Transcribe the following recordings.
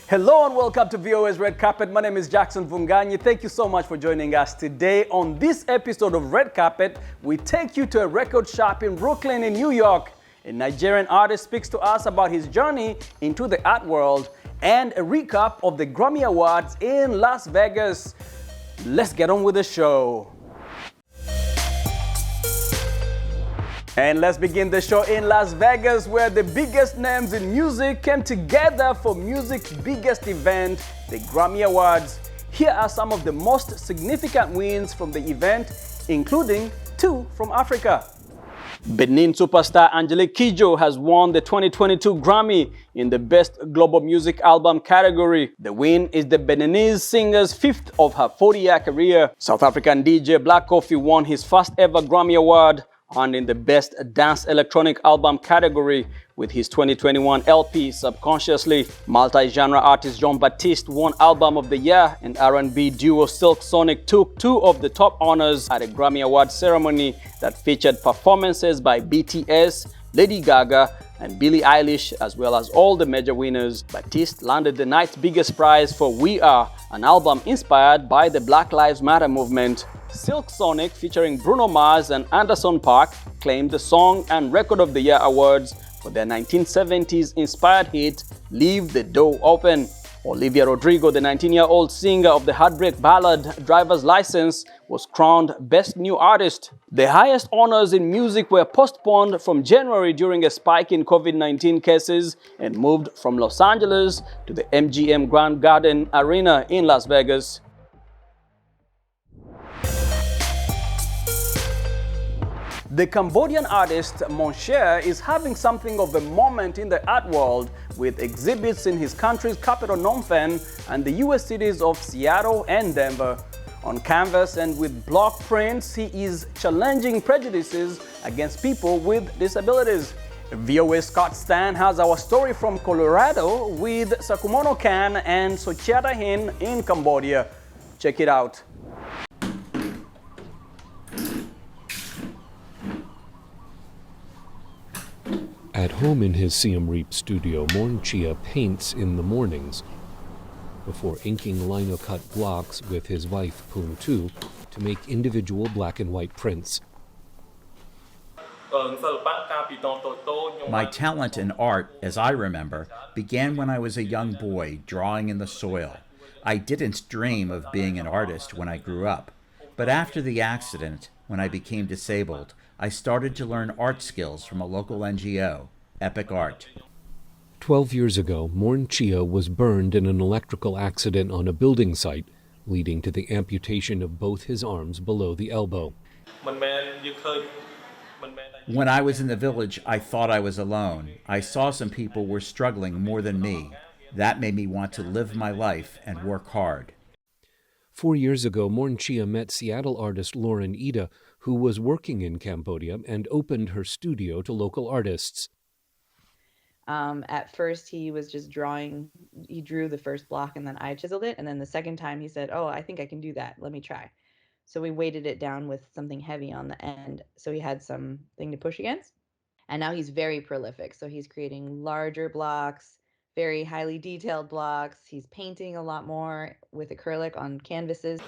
Hello and welcome to VOA's Red Carpet. My name is Jackson Vunganyi. Thank you so much for joining us today. On this episode of Red Carpet, we take you to a record shop in Brooklyn in New York. A Nigerian artist speaks to us about his journey into the art world and a recap of the Grammy Awards in Las Vegas. Let's get on with the show. And let's begin the show in Las Vegas, where the biggest names in music came together for music's biggest event, the Grammy Awards. Here are some of the most significant wins from the event, including 2 from Africa. Benin superstar Angelique Kidjo has won the 2022 Grammy in the Best Global Music Album category. The win is the Beninese singer's 5th of her 40-year career. South African DJ Black Coffee won his first ever Grammy Award, and in the Best Dance Electronic Album category with his 2021 LP, Subconsciously. Multi-genre artist Jean-Baptiste won Album of the Year, and R&B duo Silk Sonic took 2 of the top honors at a Grammy Award ceremony that featured performances by BTS, Lady Gaga, and Billie Eilish, as well as all the major winners. Baptiste landed the night's biggest prize for We Are, an album inspired by the Black Lives Matter movement. Silk Sonic, featuring Bruno Mars and Anderson .Paak, claimed the Song and Record of the Year awards for their 1970s inspired hit, Leave the Door Open. Olivia Rodrigo, the 19-year-old singer of the heartbreak ballad Driver's License, was crowned Best New Artist. The highest honors in music were postponed from January during a spike in COVID-19 cases and moved from Los Angeles to the MGM Grand Garden Arena in Las Vegas. The Cambodian artist Moncher is having something of a moment in the art world, with exhibits in his country's capital Phnom Penh and the US cities of Seattle and Denver. On canvas and with block prints, he is challenging prejudices against people with disabilities. VOA Scott Stan has our story from Colorado with Sakumono Khan and Sochiata Hin in Cambodia. Check it out. At home in his Siem Reap studio, Morn Chia paints in the mornings before inking lino-cut blocks with his wife Poon Tu to make individual black and white prints. My talent in art, as I remember, began when I was a young boy drawing in the soil. I didn't dream of being an artist when I grew up, but after the accident, when I became disabled, I started to learn art skills from a local NGO, Epic Art. 12 years ago, Morn Chia was burned in an electrical accident on a building site, leading to the amputation of both his arms below the elbow. When I was in the village, I thought I was alone. I saw some people were struggling more than me. That made me want to live my life and work hard. 4 years ago, Morn Chia met Seattle artist Lauren Ida, who was working in Cambodia and opened her studio to local artists. At first, he was just drawing. He drew the first block and then I chiseled it. And then the second time he said, "Oh, I think I can do that. Let me try." So we weighted it down with something heavy on the end, so he had something to push against. And now he's very prolific. So he's creating larger blocks, very highly detailed blocks. He's painting a lot more with acrylic on canvases.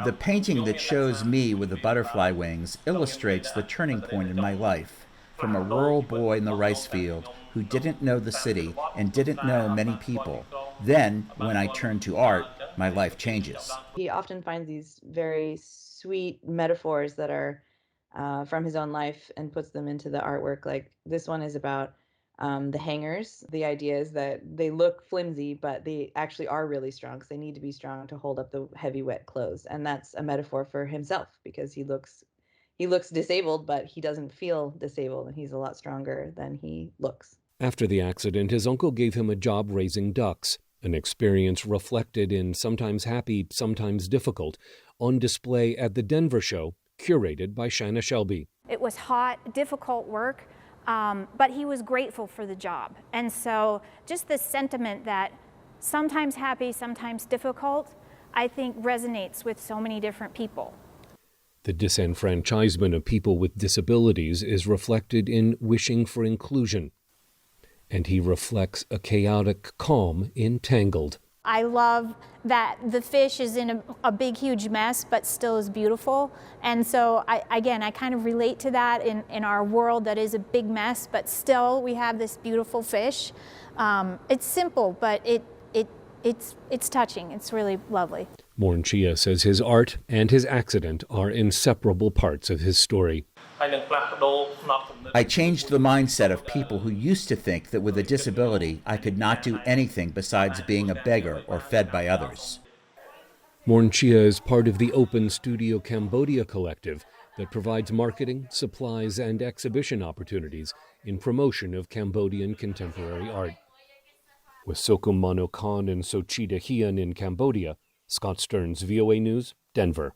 The painting that shows me with the butterfly wings illustrates the turning point in my life. From a rural boy in the rice field who didn't know the city and didn't know many people. Then, when I turned to art, my life changes. He often finds these very sweet metaphors that are from his own life and puts them into the artwork. Like this one is about the hangers. The idea is that they look flimsy, but they actually are really strong because they need to be strong to hold up the heavy, wet clothes. And that's a metaphor for himself because he looks disabled, but he doesn't feel disabled, and he's a lot stronger than he looks. After the accident, his uncle gave him a job raising ducks, an experience reflected in sometimes happy, sometimes difficult, on display at the Denver show, curated by Shanna Shelby. It was hot, difficult work, but he was grateful for the job. And so just the sentiment that sometimes happy, sometimes difficult, I think resonates with so many different people. The disenfranchisement of people with disabilities is reflected in wishing for inclusion. and he reflects a chaotic calm in Tangled. I love that the fish is in a big, huge mess, but still is beautiful. And so, I kind of relate to that in our world that is a big mess, but still we have this beautiful fish. It's simple, but it's touching. It's really lovely. Morn Chia says his art and his accident are inseparable parts of his story. I changed the mindset of people who used to think that with a disability I could not do anything besides being a beggar or fed by others. Morn Chia is part of the Open Studio Cambodia collective that provides marketing, supplies, and exhibition opportunities in promotion of Cambodian contemporary art. With Sokum Mano Khan and Sochida Hian in Cambodia, Scott Stearns, VOA News, Denver.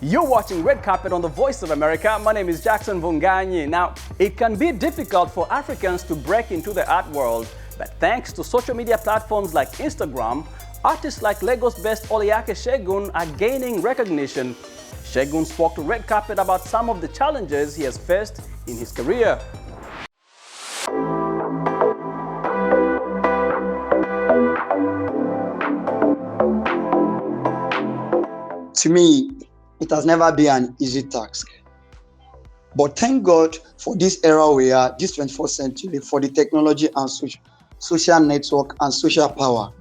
You're watching Red Carpet on the Voice of America. My name is Jackson Vunganyi. Now, it can be difficult for Africans to break into the art world, but thanks to social media platforms like Instagram, artists like Lagos-based Oyekale Segun are gaining recognition. Segun spoke to Red Carpet about some of the challenges he has faced in his career. To me, it has never been an easy task. But thank God for this era we are, this 21st century, for the technology and social network and social power.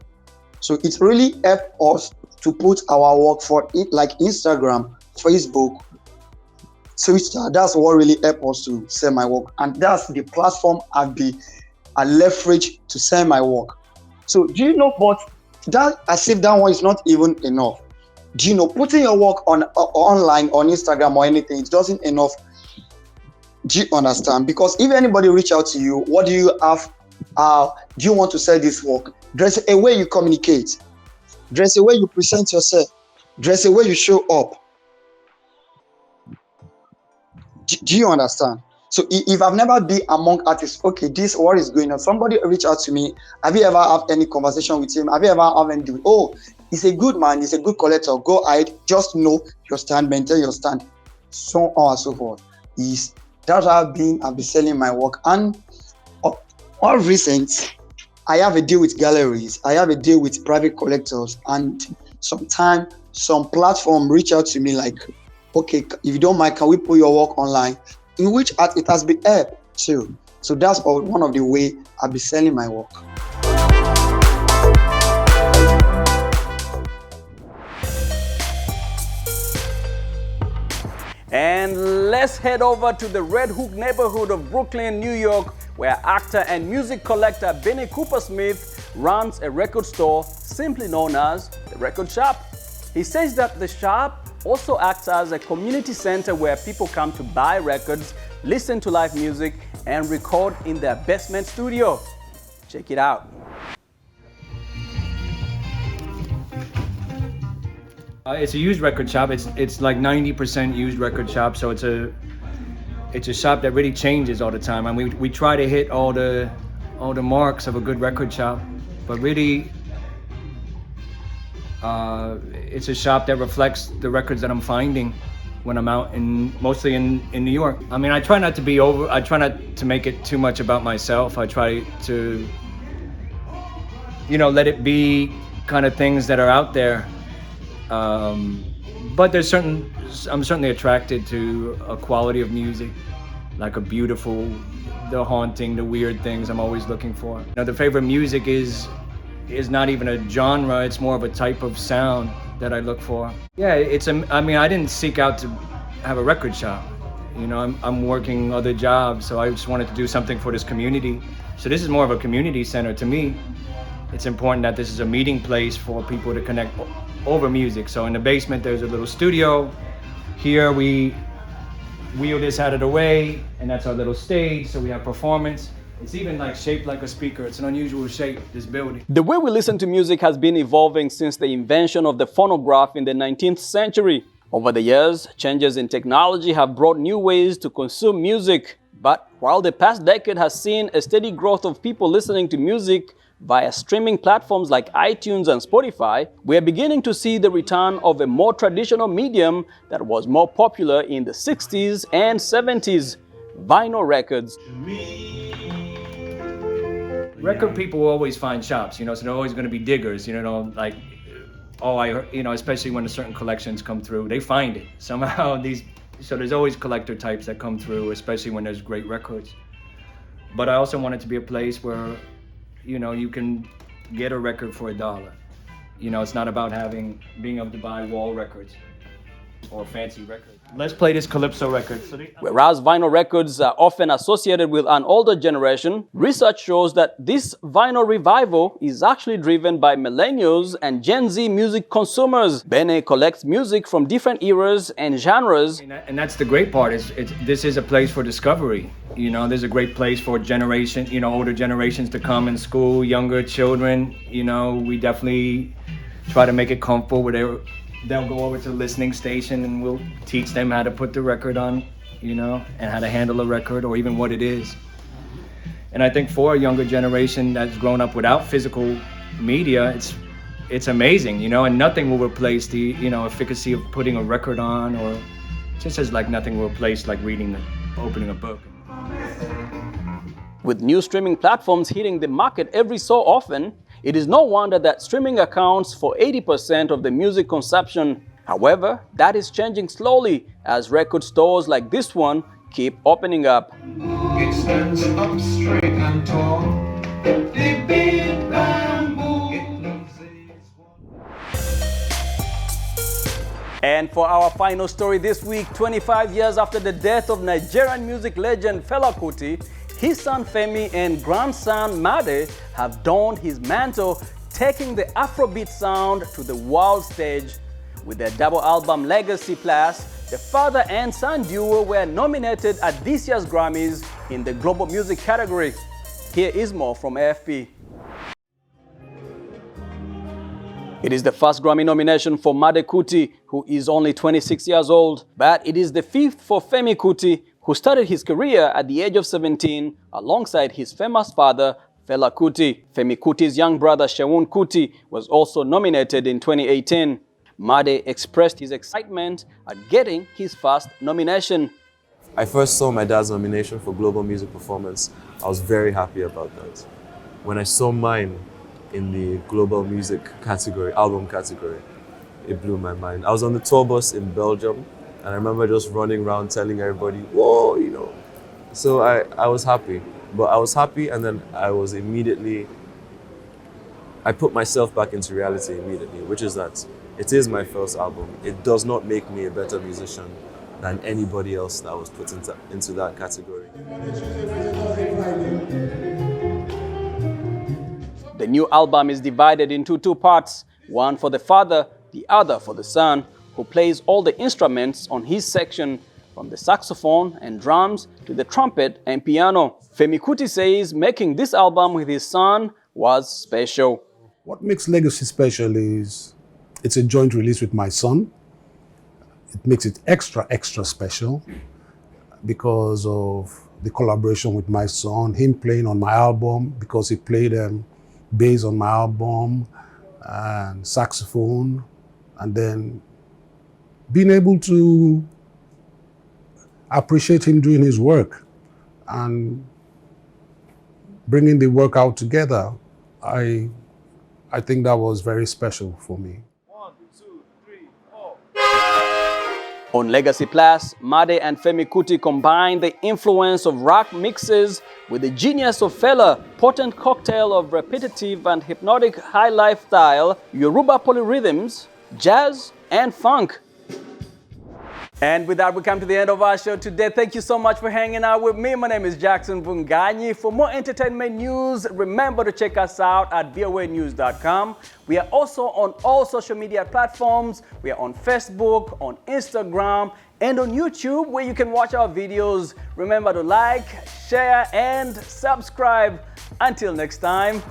So it really helped us to put our work for it, like Instagram, Facebook, Twitter. That's what really helped us to sell my work. And that's the platform I leverage to sell my work. So do you know, but that as if that one is not even enough. Do you know, putting your work on online, on Instagram or anything, it doesn't enough. Do you understand? Because if anybody reach out to you, what do you have? Do you want to sell this work? There's a way you communicate. There's a way you present yourself. There's a way you show up. Do you understand? So if I've never been among artists, okay, this what is going on? Somebody reach out to me. Have you ever had any conversation with him? Have you ever had any? Oh, he's a good man. He's a good collector. Go ahead. Just know your stand. Maintain your stand. So on and so forth. That's how I've been selling my work. And all recent, I have a deal with galleries. I have a deal with private collectors. And sometimes some platform reach out to me like, okay, if you don't mind, can we put your work online? In which it has been helped too. So that's one of the way I'll be selling my work. And let's head over to the Red Hook neighborhood of Brooklyn, New York, where actor and music collector Benny Cooper Smith runs a record store simply known as the Record Shop. He says that the shop also acts as a community center where people come to buy records, listen to live music, and record in their basement studio. Check it out. It's a used record shop. It's like 90% used record shop. So it's a shop that really changes all the time. And we try to hit all the marks of a good record shop, but really it's a shop that reflects the records that I'm finding when I'm out mostly in New York. I mean, I try not to make it too much about myself. I try to, let it be kind of things that are out there. But I'm certainly attracted to a quality of music, like the haunting, the weird things I'm always looking for. The favorite music is not even a genre, it's more of a type of sound that I look for. Yeah, I didn't seek out to have a record shop. I'm working other jobs, so I just wanted to do something for this community. So this is more of a community center to me. It's important that this is a meeting place for people to connect over music. So in the basement, there's a little studio. Here we wheel this out of the way, and that's our little stage, so we have performance. It's even shaped like a speaker. It's an unusual shape, this building. The way we listen to music has been evolving since the invention of the phonograph in the 19th century. Over the years, changes in technology have brought new ways to consume music. But while the past decade has seen a steady growth of people listening to music via streaming platforms like iTunes and Spotify, we are beginning to see the return of a more traditional medium that was more popular in the 60s and 70s. vinyl records. Record people will always find shops, so they're always going to be diggers, like, especially when certain collections come through, they find it somehow. So there's always collector types that come through, especially when there's great records. But I also want it to be a place where, you can get a record for $1. It's not about being able to buy wall records or fancy records. Let's play this Calypso record. Whereas vinyl records are often associated with an older generation, research shows that this vinyl revival is actually driven by millennials and Gen Z music consumers. Bene collects music from different eras and genres. And that's the great part, this is a place for discovery. There's a great place for older generations to come in school, younger children. We definitely try to make it comfortable where they'll go over to the listening station and we'll teach them how to put the record on, and how to handle a record or even what it is. And I think for a younger generation that's grown up without physical media, it's amazing, and nothing will replace the, efficacy of putting a record on, or just as like nothing will replace like opening a book. With new streaming platforms hitting the market every so often, it is no wonder that streaming accounts for 80% of the music consumption. However, that is changing slowly as record stores like this one keep opening up. It stands up straight and tall. The big bamboo. And for our final story this week, 25 years after the death of Nigerian music legend Fela Kuti, his son Femi and grandson Made have donned his mantle, taking the Afrobeat sound to the world stage. With their double album Legacy Plus, the father and son duo were nominated at this year's Grammys in the Global Music category. Here is more from AFP. It is the first Grammy nomination for Made Kuti, who is only 26 years old, but it is the fifth for Femi Kuti, who started his career at the age of 17 alongside his famous father, Fela Kuti. Femi Kuti's young brother, Segun Kuti, was also nominated in 2018. Made expressed his excitement at getting his first nomination. I first saw my dad's nomination for Global Music Performance. I was very happy about that. When I saw mine in the Global Music category, album category, it blew my mind. I was on the tour bus in Belgium, and I remember just running around telling everybody, whoa, So I was happy. But I was happy, and then I put myself back into reality immediately, which is that it is my first album. It does not make me a better musician than anybody else that was put into that category. The new album is divided into two parts, one for the father, the other for the son, who plays all the instruments on his section, from the saxophone and drums to the trumpet and piano. Femi Kuti says making this album with his son was special. What makes Legacy special is it's a joint release with my son. It makes it extra special because of the collaboration with my son, him playing on my album, because he played bass on my album and saxophone, and then being able to appreciate him doing his work and bringing the work out together. I think that was very special for me. 1, 2, 3, 4. On Legacy Plus, Made and Femi Kuti combine the influence of rock mixes with the genius of Fela, potent cocktail of repetitive and hypnotic high lifestyle, Yoruba polyrhythms, jazz, and funk. And with that, we come to the end of our show today. Thank you so much for hanging out with me. My name is Jackson Bunganyi. For more entertainment news, remember to check us out at voanews.com. We are also on all social media platforms. We are on Facebook, on Instagram, and on YouTube, where you can watch our videos. Remember to like, share, and subscribe. Until next time,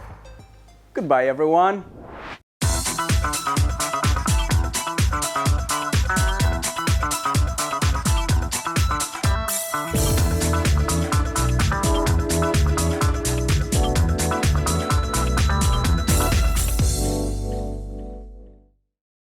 goodbye, everyone.